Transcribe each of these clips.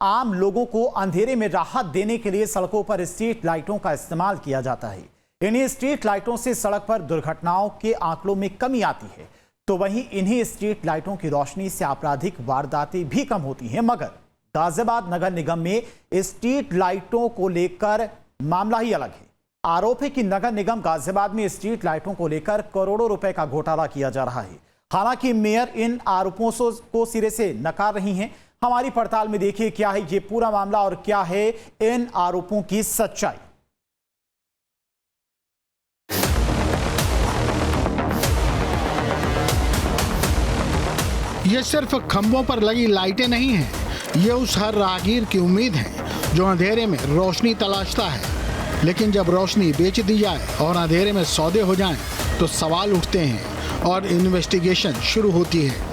आम लोगों को अंधेरे में राहत देने के लिए सड़कों पर स्ट्रीट लाइटों का इस्तेमाल किया जाता है। इन्हीं स्ट्रीट लाइटों से सड़क पर दुर्घटनाओं के आंकड़ों में कमी आती है, तो वहीं इन्हीं स्ट्रीट लाइटों की रोशनी से आपराधिक वारदातें भी कम होती हैं। मगर गाजियाबाद नगर निगम में स्ट्रीट लाइटों को लेकर मामला ही अलग है। आरोप है कि नगर निगम गाजियाबाद में स्ट्रीट लाइटों को लेकर करोड़ों रुपए का घोटाला किया जा रहा है। हालांकि मेयर इन आरोपों को सिरे से नकार रही हैं। हमारी पड़ताल में देखिए क्या है ये पूरा मामला और क्या है इन आरोपों की सच्चाई। ये सिर्फ खंभों पर लगी लाइटें नहीं हैं, ये उस हर राहगीर की उम्मीद है जो अंधेरे में रोशनी तलाशता है। लेकिन जब रोशनी बेच दी जाए और अंधेरे में सौदे हो जाएं, तो सवाल उठते हैं और इन्वेस्टिगेशन शुरू होती है।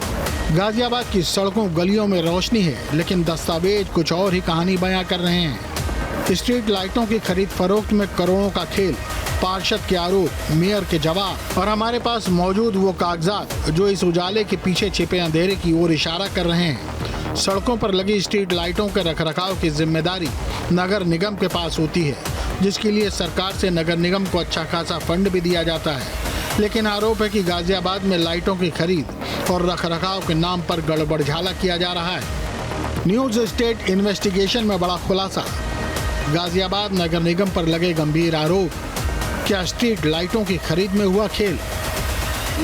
गाजियाबाद की सड़कों गलियों में रोशनी है, लेकिन दस्तावेज कुछ और ही कहानी बयां कर रहे हैं। स्ट्रीट लाइटों की खरीद फरोख्त में करोड़ों का खेल, पार्षद के आरोप, मेयर के जवाब और हमारे पास मौजूद वो कागजात जो इस उजाले के पीछे छिपे अंधेरे की ओर इशारा कर रहे हैं। सड़कों पर लगी स्ट्रीट लाइटों के रखरखाव की जिम्मेदारी नगर निगम के पास होती है, जिसके लिए सरकार से नगर निगम को अच्छा खासा फंड भी दिया जाता है। लेकिन आरोप है कि गाजियाबाद में लाइटों की खरीद और रखरखाव के नाम पर गड़बड़झाला किया जा रहा है। न्यूज स्टेट इन्वेस्टिगेशन में बड़ा खुलासा, गाजियाबाद नगर निगम पर लगे गंभीर आरोप, क्या स्ट्रीट लाइटों की खरीद में हुआ खेल।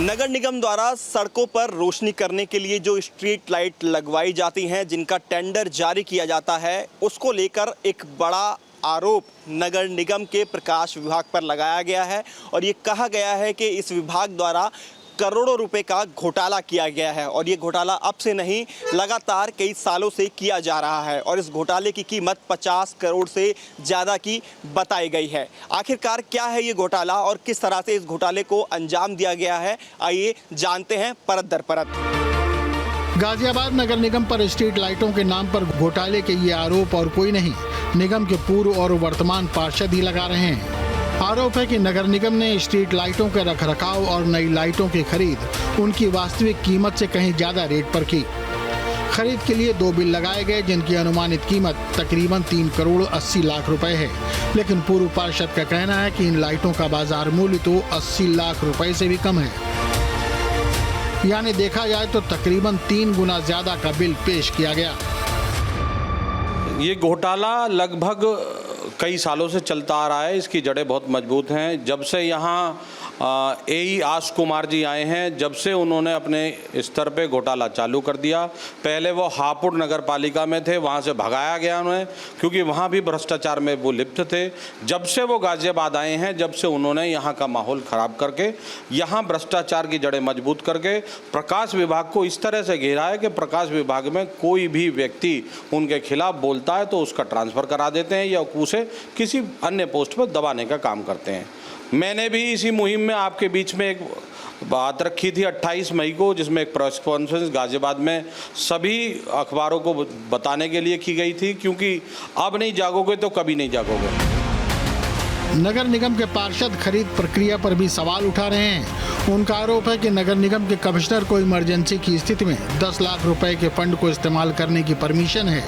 नगर निगम द्वारा सड़कों पर रोशनी करने के लिए जो स्ट्रीट लाइट लगवाई जाती हैं, जिनका टेंडर जारी किया जाता है, उसको लेकर एक बड़ा आरोप नगर निगम के प्रकाश विभाग पर लगाया गया है और ये कहा गया है कि इस विभाग द्वारा करोड़ों रुपए का घोटाला किया गया है और ये घोटाला अब से नहीं, लगातार कई सालों से किया जा रहा है और इस घोटाले की कीमत 50 करोड़ से ज़्यादा की बताई गई है। आखिरकार क्या है ये घोटाला और किस तरह से इस घोटाले को अंजाम दिया गया है, आइए जानते हैं परत दर परत। गाजियाबाद नगर निगम पर स्ट्रीट लाइटों के नाम पर घोटाले के ये आरोप और कोई नहीं, निगम के पूर्व और वर्तमान पार्षद ही लगा रहे हैं। आरोप है कि नगर निगम ने स्ट्रीट लाइटों के रखरखाव और नई लाइटों की खरीद उनकी वास्तविक कीमत से कहीं ज्यादा रेट पर की। खरीद के लिए 2 बिल लगाए गए, जिनकी अनुमानित कीमत तकरीबन 3 करोड़ 80 लाख रुपए है। लेकिन पूर्व पार्षद का कहना है कि इन लाइटों का बाजार मूल्य तो 80 लाख रुपए से भी कम है। यानी देखा जाए तो तकरीबन 3 गुना ज्यादा का बिल पेश किया गया। ये घोटाला लगभग कई सालों से चलता आ रहा है। इसकी जड़ें बहुत मजबूत हैं। जब से यहाँ एई आश कुमार जी आए हैं, जब से उन्होंने अपने स्तर पे घोटाला चालू कर दिया। पहले वो हापुड़ नगर पालिका में थे, वहाँ से भगाया गया उन्हें, क्योंकि वहाँ भी भ्रष्टाचार में वो लिप्त थे। जब से वो गाजियाबाद आए हैं, जब से उन्होंने यहाँ का माहौल ख़राब करके, यहाँ भ्रष्टाचार की जड़ें मजबूत करके प्रकाश विभाग को इस तरह से घेरा है कि प्रकाश विभाग में कोई भी व्यक्ति उनके खिलाफ बोलता है तो उसका ट्रांसफ़र करा देते हैं या उसे किसी अन्य पोस्ट पर दबाने का काम करते हैं। मैंने भी इसी मुहिम में आपके बीच में एक बात रखी थी 28 मई को, जिसमें एक प्रेस कॉन्फ्रेंस गाजियाबाद में सभी अखबारों को बताने के लिए की गई थी, क्योंकि अब नहीं जागोगे तो कभी नहीं जागोगे। नगर निगम के पार्षद खरीद प्रक्रिया पर भी सवाल उठा रहे हैं। उनका आरोप है कि नगर निगम के कमिश्नर को इमरजेंसी की स्थिति में 10 लाख रुपए के फंड को इस्तेमाल करने की परमिशन है,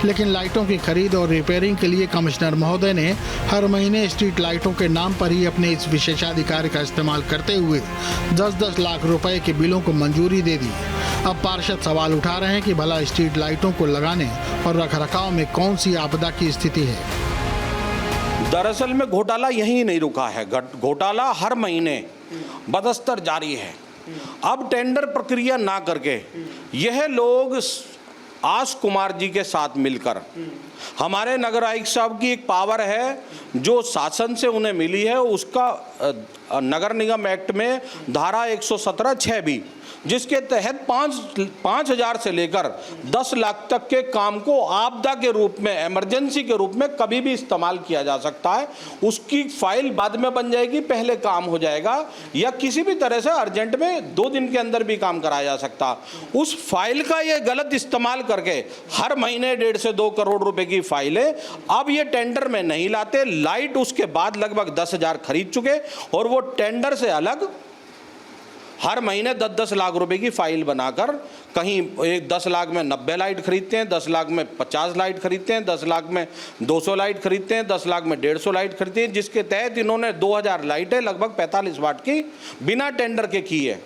लेकिन लाइटों की खरीद और रिपेयरिंग के लिए कमिश्नर महोदय ने हर महीने स्ट्रीट लाइटों के नाम पर ही अपने इस विशेषाधिकार का इस्तेमाल करते हुए 10-10 लाख रुपए के बिलों को मंजूरी दे दी। अब पार्षद सवाल उठा रहे हैं कि भला स्ट्रीट लाइटों को लगाने और रखरखाव में कौन सी आपदा की स्थिति है। दरअसल में घोटाला यहीं नहीं रुका है, घोटाला हर महीने बदस्तर जारी है। अब टेंडर प्रक्रिया ना करके यह लोग आश कुमार जी के साथ मिलकर, हमारे नगर आयुक्त साहब की एक पावर है जो शासन से उन्हें मिली है, उसका नगर निगम एक्ट में धारा 117(6) भी, जिसके तहत 5,000 से लेकर 10 लाख तक के काम को आपदा के रूप में, इमरजेंसी के रूप में कभी भी इस्तेमाल किया जा सकता है। उसकी फाइल बाद में बन जाएगी, पहले काम हो जाएगा, या किसी भी तरह से अर्जेंट में 2 दिन के अंदर भी काम कराया जा सकता। उस फाइल का ये गलत इस्तेमाल करके हर महीने 1.5 से 2 करोड़ रुपए की फाइलें अब ये टेंडर में नहीं लाते। लाइट उसके बाद लगभग 10,000 खरीद चुके और वो टेंडर से अलग हर महीने 10-10 लाख रुपए की फाइल बनाकर कहीं एक 10 लाख में 90 लाइट खरीदते हैं, 10 लाख में 50 लाइट खरीदते हैं, 10 लाख में 200 लाइट खरीदते हैं, 10 लाख में 150 लाइट खरीदते हैं, जिसके तहत इन्होंने 2000 लाइटें लगभग 45 वाट की बिना टेंडर के की है।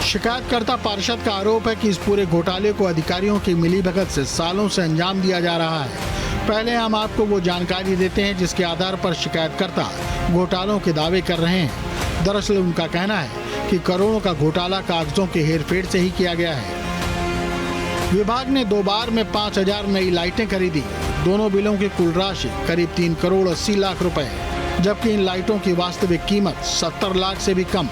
शिकायतकर्ता पार्षद का आरोप है कि इस पूरे घोटाले को अधिकारियों की मिलीभगत से सालों से अंजाम दिया जा रहा है। पहले हम आपको वो जानकारी देते हैं जिसके आधार पर शिकायतकर्ता घोटालों के दावे कर रहे हैं। दरअसल उनका कहना है कि करोड़ों का घोटाला कागजों के हेरफेर से ही किया गया है। विभाग ने 2 बार में 5000 नई लाइटें खरीदी। दोनों बिलों की कुल राशि करीब 3 करोड़ 80 लाख रुपए, जबकि इन लाइटों की वास्तविक कीमत 70 लाख से भी कम।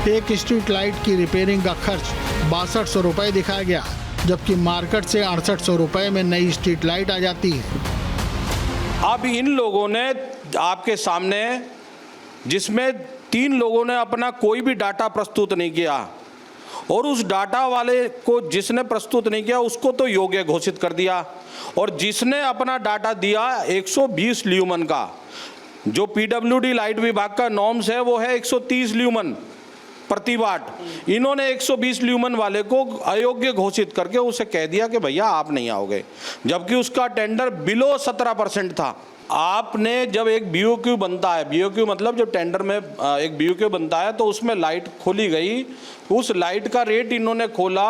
एक स्ट्रीट लाइट की रिपेयरिंग का खर्च 6200 रुपए दिखाया गया, जबकि मार्केट से 6800 रुपए में नई स्ट्रीट लाइट आ जाती है। अब इन लोगों ने आपके सामने, जिसमें 3 लोगों ने अपना कोई भी डाटा प्रस्तुत नहीं किया, और उस डाटा वाले को जिसने प्रस्तुत नहीं किया उसको तो योग्य घोषित कर दिया, और जिसने अपना डाटा दिया 120 ल्यूमन का, जो पीडब्ल्यूडी लाइट विभाग का नॉर्म्स है वो है 130 ल्यूमन प्रति वाट, इन्होंने 120 ल्यूमन वाले को अयोग्य घोषित करके उसे कह दिया कि भैया आप नहीं आओगे, जबकि उसका टेंडर बिलो 17% था। आपने जब एक BOQ बनता है, BOQ मतलब जब टेंडर में एक BOQ बनता है तो उसमें लाइट खोली गई, उस लाइट का रेट इन्होंने खोला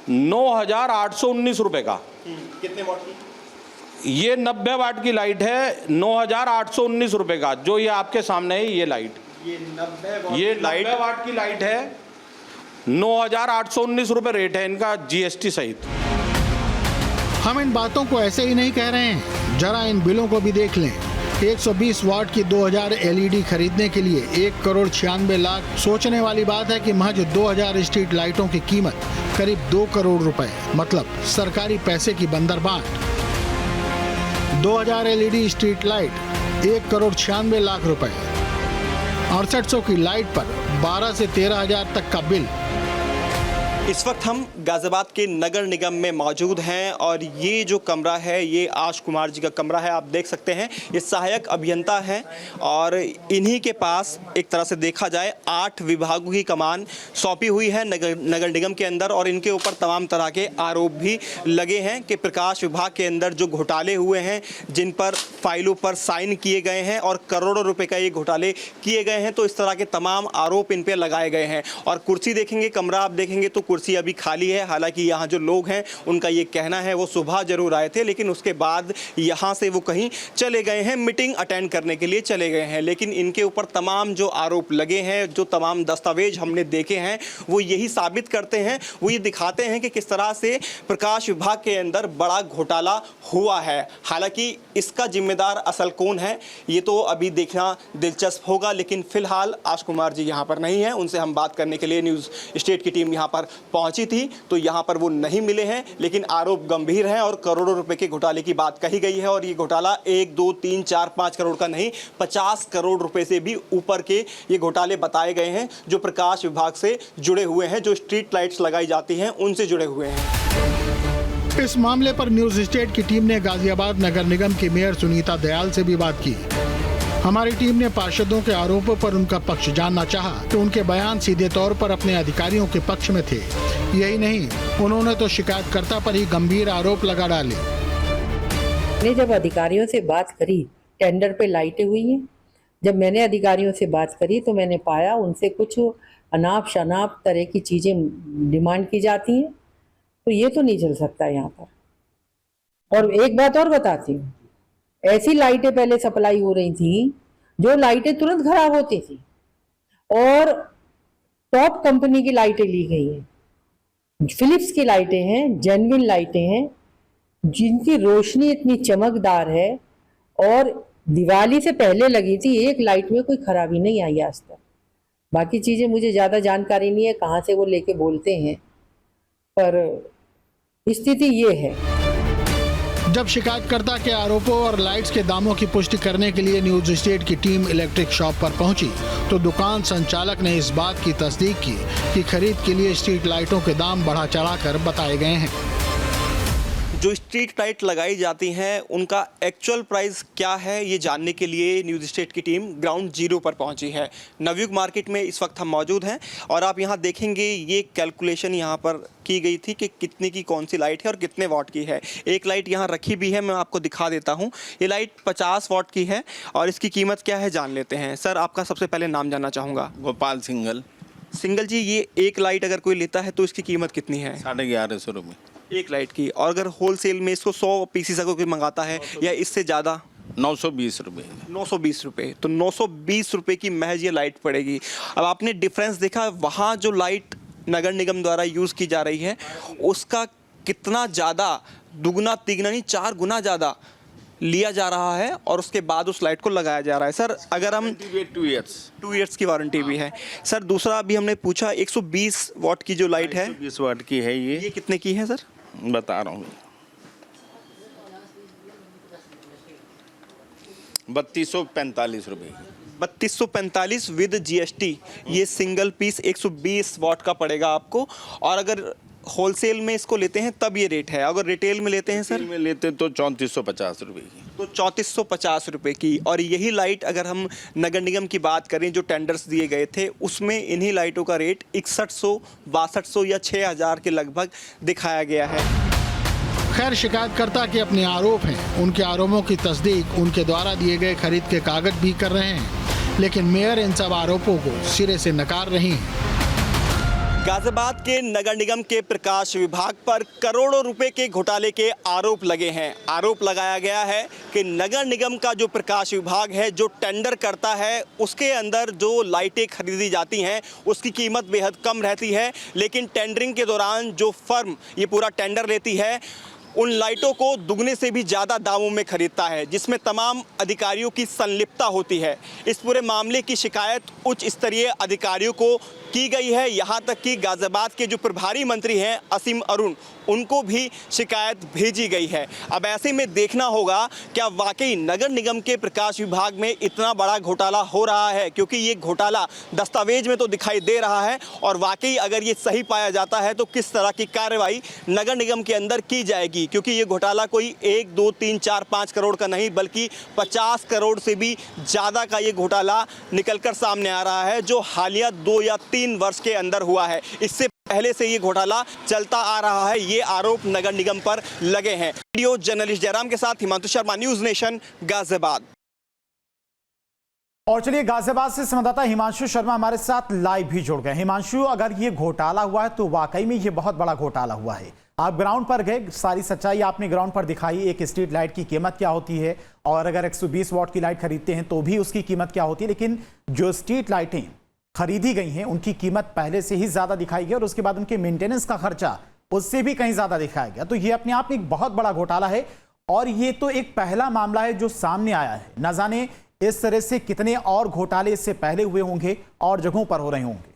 9,819 रुपए का। कितने वाट की? ये 90 वाट की लाइट है, 9,819 रुपए का, जो ये आपके सामने है ये लाइट। ये 90 वाट की लाइट है, 9,819 रुपए रेट है इनका GST सहित। हम इन बातों को ऐसे ही नहीं कह रहे हैं, जरा इन बिलों को भी देख लें। 120 वाट की 2000 LED खरीदने के लिए 1 करोड़ 96 लाख। सोचने वाली बात है कि महज 2000 स्ट्रीट लाइटों की कीमत करीब 2 करोड़ रुपए, मतलब सरकारी पैसे की बंदरबांट। 2000 LED street light 1 crore 96 lakh रुपए, 6800 की लाइट पर 12 से 13,000 तक का बिल। इस वक्त हम गाजियाबाद के नगर निगम में मौजूद हैं और ये जो कमरा है ये आश कुमार जी का कमरा है। आप देख सकते हैं ये सहायक अभियंता हैं और इन्हीं के पास एक तरह से देखा जाए 8 विभागों की कमान सौंपी हुई है नगर निगम के अंदर, और इनके ऊपर तमाम तरह के आरोप भी लगे हैं कि प्रकाश विभाग के अंदर जो घोटाले हुए हैं, जिन पर फाइलों पर साइन किए गए हैं और करोड़ों रुपए का ये घोटाले किए गए हैं, तो इस तरह के तमाम आरोप इन पर लगाए गए हैं। और कुर्सी देखेंगे, कमरा आप देखेंगे तो कुर्सी अभी खाली है। हालांकि यहाँ जो लोग हैं उनका ये कहना है वो सुबह जरूर आए थे, लेकिन उसके बाद यहाँ से वो कहीं चले गए हैं, मीटिंग अटेंड करने के लिए चले गए हैं। लेकिन इनके ऊपर तमाम जो आरोप लगे हैं, जो तमाम दस्तावेज हमने देखे हैं, वो यही साबित करते हैं, वो ये दिखाते हैं कि किस तरह से प्रकाश विभाग के अंदर बड़ा घोटाला हुआ है। हालांकि इसका जिम्मेदार असल कौन है ये तो अभी देखना दिलचस्प होगा, लेकिन फिलहाल आश कुमार जी यहाँ पर नहीं है। उनसे हम बात करने के लिए न्यूज़ स्टेट की टीम यहाँ पर पहुंची थी तो यहाँ पर वो नहीं मिले हैं, लेकिन आरोप गंभीर हैं और करोड़ों रुपए के घोटाले की बात कही गई है। और ये घोटाला 1, 2, 3, 4, 5 करोड़ का नहीं, 50 करोड़ रुपए से भी ऊपर के ये घोटाले बताए गए हैं, जो प्रकाश विभाग से जुड़े हुए हैं, जो स्ट्रीट लाइट्स लगाई जाती हैं उनसे जुड़े हुए हैं। इस मामले पर न्यूज स्टेट की टीम ने गाजियाबाद नगर निगम की मेयर सुनीता दयाल से भी बात की। हमारी टीम ने पार्षदों के आरोपों पर उनका पक्ष जानना चाहा तो उनके बयान सीधे तौर पर अपने अधिकारियों के पक्ष में थे। यही नहीं, उन्होंने तो शिकायतकर्ता पर ही गंभीर आरोप लगा डाले। मैंने जब अधिकारियों से बात करी, टेंडर पे लाइटें हुई हैं, जब मैंने अधिकारियों से बात करी तो मैंने पाया उनसे कुछ अनाप शनाप तरह की चीज़ें डिमांड की जाती हैं, तो ये तो नहीं चल सकता यहाँ पर। और एक बात और बताती हूँ, ऐसी लाइटें पहले सप्लाई हो रही थी जो लाइटें तुरंत खराब होती थी, और टॉप कंपनी की लाइटें ली गई हैं, फिलिप्स की लाइटें हैं, जेन्युइन लाइटें हैं, जिनकी रोशनी इतनी चमकदार है और दिवाली से पहले लगी थी। एक लाइट में कोई खराबी नहीं आई आज तक। बाकी चीज़ें मुझे ज़्यादा जानकारी नहीं है कहाँ से वो लेके बोलते हैं, पर स्थिति ये है। जब शिकायतकर्ता के आरोपों और लाइट्स के दामों की पुष्टि करने के लिए न्यूज स्टेट की टीम इलेक्ट्रिक शॉप पर पहुंची तो दुकान संचालक ने इस बात की तस्दीक की कि खरीद के लिए स्ट्रीट लाइटों के दाम बढ़ा चढ़ाकर बताए गए हैं। जो स्ट्रीट लाइट लगाई जाती हैं उनका एक्चुअल प्राइस क्या है, ये जानने के लिए न्यूज़ स्टेट की टीम ग्राउंड जीरो पर पहुंची है। नवयुग मार्केट में इस वक्त हम मौजूद हैं और आप यहां देखेंगे ये कैलकुलेशन यहां पर की गई थी कि कितने की कौन सी लाइट है और कितने वाट की है। एक लाइट यहाँ रखी भी है, मैं आपको दिखा देता हूँ। ये लाइट 50 वाट की है और इसकी कीमत क्या है जान लेते हैं। सर, आपका सबसे पहले नाम जानना चाहूँगा। गोपाल सिंगल। सिंगल जी, ये एक लाइट अगर कोई लेता है तो इसकी कीमत कितनी है? 1150 रुपये एक लाइट की। और अगर होलसेल में इसको 100 पीसीस अगर कोई मंगाता है या इससे ज़्यादा? 920 रुपये। 920 रुपये। तो 920 रुपये की महज ये लाइट पड़ेगी। अब आपने डिफरेंस देखा, वहाँ जो लाइट नगर निगम द्वारा यूज़ की जा रही है उसका कितना ज़्यादा, दुगना तिगना नहीं 4 गुना ज़्यादा लिया जा रहा है और उसके बाद उस लाइट को लगाया जा रहा है। सर, अगर हम 2 ईयर्स की वारंटी भी है। सर, दूसरा अभी हमने पूछा 120 वाट की जो लाइट है, 120 वाट की है ये कितने की है सर? बता रहा हूँ, 3245 रुपये की। 3245 विद GST। ये सिंगल पीस 120 वाट का पड़ेगा आपको। और अगर होलसेल में इसको लेते हैं तब ये रेट है, अगर रिटेल में लेते हैं सर? में लेते तो 3450 रुपये की। तो 3450 रुपये की। और यही लाइट अगर हम नगर निगम की बात करें, जो टेंडर्स दिए गए थे उसमें इन्हीं लाइटों का रेट 6100, 6200 या 6000 के लगभग दिखाया गया है। खैर, शिकायतकर्ता के अपने आरोप हैं। उनके आरोपों की तस्दीक उनके द्वारा दिए गए खरीद के कागज भी कर रहे हैं, लेकिन मेयर इन सब आरोपों को सिरे से नकार रही हैं। गाजियाबाद के नगर निगम के प्रकाश विभाग पर करोड़ों रुपए के घोटाले के आरोप लगे हैं। आरोप लगाया गया है कि नगर निगम का जो प्रकाश विभाग है, जो टेंडर करता है, उसके अंदर जो लाइटें खरीदी जाती हैं उसकी कीमत बेहद कम रहती है, लेकिन टेंडरिंग के दौरान जो फर्म ये पूरा टेंडर लेती है उन लाइटों को दुगने से भी ज़्यादा दामों में खरीदता है, जिसमें तमाम अधिकारियों की संलिप्तता होती है। इस पूरे मामले की शिकायत उच्च स्तरीय अधिकारियों को की गई है। यहाँ तक कि गाजियाबाद के जो प्रभारी मंत्री हैं असीम अरुण, उनको भी शिकायत भेजी गई है। अब ऐसे में देखना होगा क्या वाकई नगर निगम के प्रकाश विभाग में इतना बड़ा घोटाला हो रहा है, क्योंकि ये घोटाला दस्तावेज में तो दिखाई दे रहा है और वाकई अगर ये सही पाया जाता है तो किस तरह की कार्रवाई नगर निगम के अंदर की जाएगी, क्योंकि ये घोटाला कोई 1, 2, 3, 4, 5 करोड़ का नहीं बल्कि 50 करोड़ से भी ज़्यादा का ये घोटाला निकलकर सामने आ रहा है, जो हालिया 2 या 3 वर्ष के अंदर हुआ है। इससे पहले से ये घोटाला चलता आ रहा है, ये आरोप नगर निगम पर लगे हैं। वीडियो जर्नलिस्ट जयराम के साथ हिमांशु शर्मा, न्यूज़ नेशन, गाजियाबाद। और चलिए, गाजियाबाद से संवाददाता हिमांशु शर्मा हमारे साथ लाइव भी जुड़ गए। हिमांशु, अगर ये घोटाला हुआ है तो वाकई में ये बहुत बड़ा घोटाला हुआ है। आप ग्राउंड पर गए, सारी सच्चाई आपने ग्राउंड पर दिखाई। एक स्ट्रीट लाइट की कीमत क्या होती है और अगर 120 वाट की लाइट खरीदते हैं तो भी उसकी कीमत क्या होती है, लेकिन जो स्ट्रीट लाइटें खरीदी गई हैं उनकी कीमत पहले से ही ज्यादा दिखाई गई और उसके बाद उनके मेंटेनेंस का खर्चा उससे भी कहीं ज्यादा दिखाया गया। तो ये अपने आप में एक बहुत बड़ा घोटाला है और ये तो एक पहला मामला है जो सामने आया है। न जाने इस तरह से कितने और घोटाले इससे पहले हुए होंगे और जगहों पर हो रहे होंगे।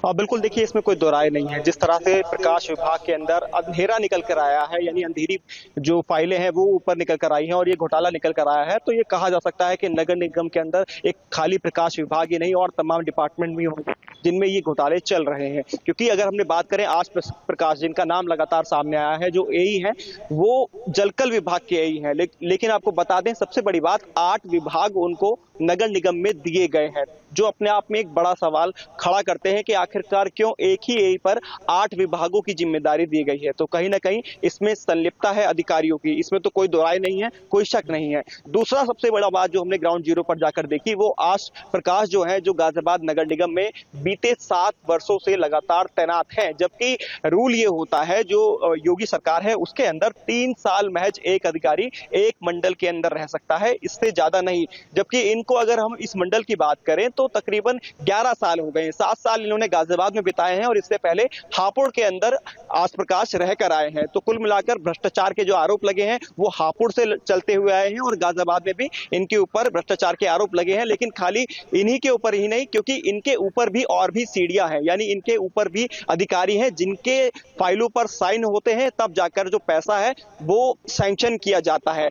बिल्कुल, देखिए, इसमें कोई दो राय नहीं है। जिस तरह से प्रकाश विभाग के अंदर अंधेरा निकल कर आया है, यानी अंधेरी जो फाइलें हैं वो ऊपर निकल कर आई हैं और ये घोटाला निकल कर आया है, तो ये कहा जा सकता है कि नगर निगम के अंदर एक खाली प्रकाश विभाग ही नहीं और तमाम डिपार्टमेंट भी होंगे जिनमें ये घोटाले चल रहे हैं। क्योंकि अगर हमने बात करें आज प्रकाश, जिनका नाम लगातार सामने आया है, जो एई है वो जलकल विभाग के एई हैं, लेकिन आपको बता दें सबसे बड़ी बात, 8 विभाग उनको नगर निगम में दिए गए हैं, जो अपने आप में एक बड़ा सवाल खड़ा करते हैं कि आखिरकार क्यों एक ही एई पर 8 विभागों की जिम्मेदारी दी गई है। तो कहीं ना कहीं इसमें संलिप्तता है अधिकारियों की, इसमें तो कोई दोराय नहीं है, कोई शक नहीं है। दूसरा सबसे बड़ा बात जो हमने ग्राउंड जीरो पर जाकर देखी, वो आज प्रकाश जो है, जो गाजियाबाद नगर निगम में बीते 7 वर्षों से लगातार तैनात है, जबकि रूल ये होता है जो योगी सरकार है उसके अंदर 3 साल महज एक अधिकारी एक मंडल के अंदर रह सकता है, इससे ज्यादा नहीं। जबकि इनको अगर हम इस मंडल की बात करें तो तकरीबन 11 साल हो गए। 7 साल इन्होंने गाजियाबाद में बिताए हैं और इससे पहले हापुड़ के अंदर आज प्रकाश रहकर आए हैं। तो कुल मिलाकर भ्रष्टाचार के जो आरोप लगे हैं वो हापुड़ से चलते हुए आए हैं और गाजियाबाद में भी इनके ऊपर भ्रष्टाचार के आरोप लगे हैं। लेकिन खाली इन्हीं के ऊपर ही नहीं, क्योंकि इनके ऊपर भी और भी सीढ़ियां हैं, यानी इनके ऊपर भी अधिकारी हैं जिनके फाइलों पर साइन होते हैं, तब जाकर जो पैसा है वो सैंक्शन किया जाता है।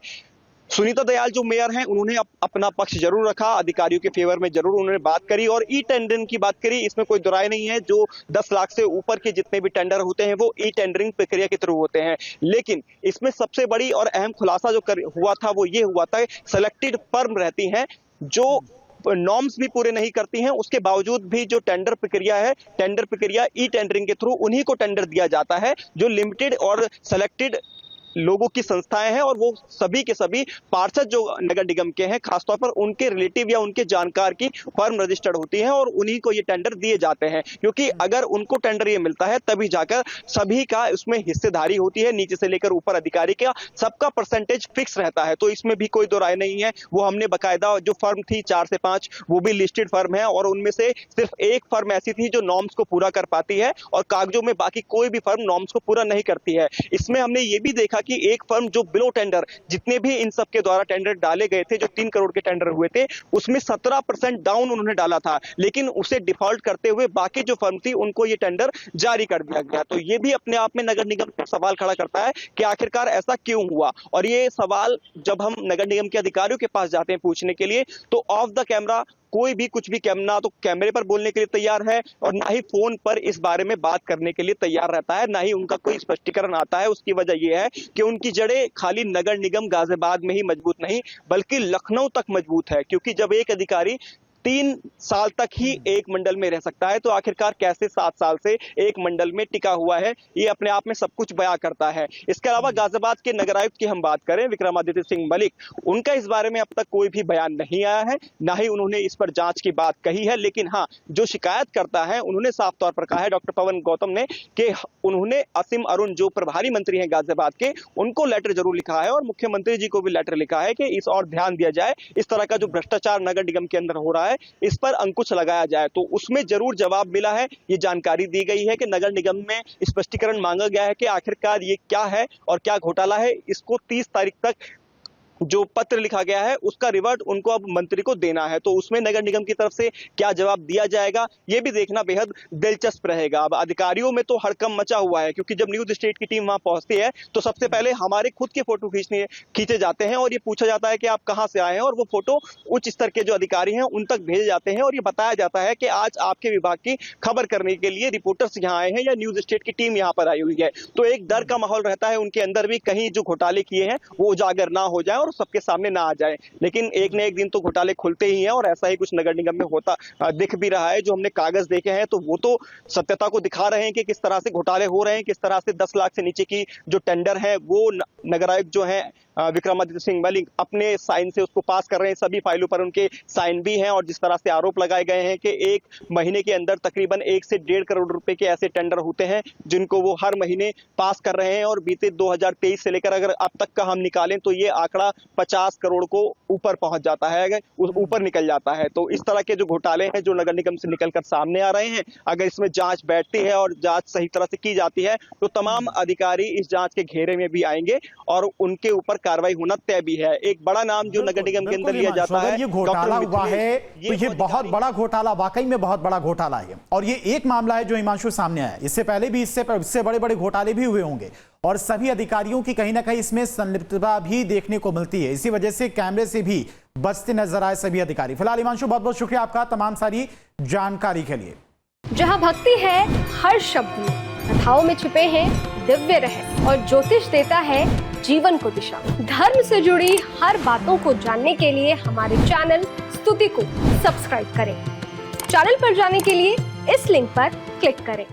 सुनीता दयाल जो मेयर हैं उन्होंने अपना पक्ष जरूर रखा, अधिकारियों के फेवर में जरूर उन्होंने बात करी और ई टेंडरिंग की बात करी। इसमें कोई दुराय नहीं है, जो 10 लाख से ऊपर के जितने भी टेंडर होते हैं वो ई टेंडरिंग प्रक्रिया के थ्रू होते हैं। लेकिन इसमें सबसे बड़ी और अहम खुलासा जो हुआ था वो ये हुआ था, सेलेक्टेड फर्म रहती हैं जो नॉर्म्स भी पूरे नहीं करती हैं, उसके बावजूद भी जो टेंडर प्रक्रिया है, टेंडर प्रक्रिया ई टेंडरिंग के थ्रू उन्हीं को टेंडर दिया जाता है जो लिमिटेड और सेलेक्टेड लोगों की संस्थाएं हैं और वो सभी के सभी पार्षद जो नगर निगम के हैं, खासतौर पर उनके रिलेटिव या उनके जानकार की फर्म रजिस्टर्ड होती है और उन्हीं को ये टेंडर दिए जाते हैं। क्योंकि अगर उनको टेंडर ये मिलता है तभी जाकर सभी का उसमें हिस्सेदारी होती है, नीचे से लेकर ऊपर अधिकारी का सबका परसेंटेज फिक्स रहता है। तो इसमें भी कोई दो राय नहीं है। वो हमने बाकायदा जो फर्म थी 4 से 5 वो भी लिस्टेड फर्म है और उनमें से सिर्फ एक फर्म ऐसी थी जो नॉर्म्स को पूरा कर पाती है और कागजों में बाकी कोई भी फर्म नॉर्म्स को पूरा नहीं करती है। इसमें हमने ये भी देखा कि एक फर्म जो बिलो टेंडर, जितने भी इन सब के द्वारा टेंडर डाले गए थे, जो 3 करोड़ के टेंडर हुए थे, उसमें 17% डाउन उन्होंने डाला था, लेकिन उसे डिफॉल्ट करते हुए बाकी जो फर्म थी उनको ये टेंडर जारी कर दिया गया। तो ये भी अपने आप में नगर निगम पर सवाल खड़ा करता है कि आखिरकार ऐसा क्यों हुआ। और ये सवाल जब हम नगर निगम के अधिकारियों के पास जाते हैं पूछने के लिए, तो ऑफ द कैमरा कोई भी कुछ भी ना तो कैमरे पर बोलने के लिए तैयार है और ना ही फोन पर इस बारे में बात करने के लिए तैयार रहता है, ना ही उनका कोई स्पष्टीकरण आता है। उसकी वजह यह है कि उनकी जड़ें खाली नगर निगम गाजियाबाद में ही मजबूत नहीं बल्कि लखनऊ तक मजबूत है। क्योंकि जब एक अधिकारी 3 साल तक ही एक मंडल में रह सकता है तो आखिरकार कैसे 7 साल से एक मंडल में टिका हुआ है, ये अपने आप में सब कुछ बयां करता है। इसके अलावा गाजियाबाद के नगर आयुक्त की हम बात करें, विक्रमादित्य सिंह मलिक, उनका इस बारे में अब तक कोई भी बयान नहीं आया है, ना ही उन्होंने इस पर जांच की बात कही है। लेकिन हाँ, जो शिकायत करता है उन्होंने साफ तौर पर कहा है, डॉक्टर पवन गौतम ने, कि उन्होंने असीम अरुण जो प्रभारी मंत्री हैं गाजियाबाद के, उनको लेटर जरूर लिखा है और मुख्यमंत्री जी को भी लेटर लिखा है कि इस और ध्यान दिया जाए, इस तरह का जो भ्रष्टाचार नगर निगम के अंदर हो रहा है इस पर अंकुश लगाया जाए। तो उसमें जरूर जवाब मिला है, ये जानकारी दी गई है कि नगर निगम में स्पष्टीकरण मांगा गया है कि आखिरकार ये क्या है और क्या घोटाला है। इसको 30 तारीख तक जो पत्र लिखा गया है उसका रिवर्ट उनको अब मंत्री को देना है। तो उसमें नगर निगम की तरफ से क्या जवाब दिया जाएगा ये भी देखना बेहद दिलचस्प रहेगा। अब अधिकारियों में तो हड़कंप मचा हुआ है, क्योंकि जब न्यूज स्टेट की टीम वहां पहुंचती है तो सबसे पहले हमारे खुद के फोटो खींचे जाते हैं और ये पूछा जाता है कि आप कहां से आए हैं, और वो फोटो उच्च स्तर के जो अधिकारी हैं उन तक भेजे जाते हैं और ये बताया जाता है कि आज आपके विभाग की खबर करने के लिए रिपोर्टर्स यहाँ आए हैं या न्यूज स्टेट की टीम यहाँ पर आई हुई है। तो एक डर का माहौल रहता है उनके अंदर भी, कहीं जो घोटाले किए हैं वो उजागर ना हो जाए और सबके सामने ना आ जाए। लेकिन एक न एक दिन तो घोटाले खुलते ही हैं और ऐसा ही कुछ नगर निगम में होता दिख भी रहा है। जो हमने कागज देखे हैं तो वो तो सत्यता को दिखा रहे हैं कि किस तरह से घोटाले हो रहे हैं, किस तरह से 10 लाख से नीचे की जो टेंडर है वो नगर आयुक्त जो है विक्रमादित्य सिंह मलिक अपने साइन से उसको पास कर रहे हैं। सभी फाइलों पर उनके साइन भी हैं और जिस तरह से आरोप लगाए गए हैं कि एक महीने के अंदर तकरीबन 1 से 1.5 करोड़ रुपए के ऐसे टेंडर होते हैं जिनको वो हर महीने पास कर रहे हैं। और बीते 2023 से लेकर अगर अब तक का हम निकालें तो ये आंकड़ा 50 करोड़ को ऊपर पहुंच जाता है, ऊपर निकल जाता है। तो इस तरह के जो घोटाले हैं जो नगर निगम से निकलकर सामने आ रहे हैं, अगर इसमें जांच बैठती है और जांच सही तरह से की जाती है तो तमाम अधिकारी इस जांच के घेरे में भी आएंगे और उनके ऊपर कार्रवाई होना तय भी है। एक बड़ा नाम जो नगर निगम के अंदर लिया जाता है, ये घोटाला हुआ है तो ये बहुत बड़ा घोटाला, वाकई में बहुत बड़ा घोटाला है। और ये एक मामला है जो हिमांशु सामने आया, इससे पहले भी इससे बड़े बड़े घोटाले भी हुए होंगे और सभी अधिकारियों की कहीं ना कहीं इसमें संलिप्तता भी देखने को मिलती है। इसी वजह से कैमरे से भी बचते नजर आए सभी अधिकारी। फिलहाल हिमांशु, बहुत बहुत शुक्रिया आपका तमाम सारी जानकारी के लिए। जहां भक्ति है हर शब्द में, कथाओं में छुपे हैं दिव्य रहस्य और ज्योतिष देता है जीवन को दिशा। धर्म से जुड़ी हर बातों को जानने के लिए हमारे चैनल स्तुति को सब्सक्राइब करें। चैनल पर जाने के लिए इस लिंक पर क्लिक करें।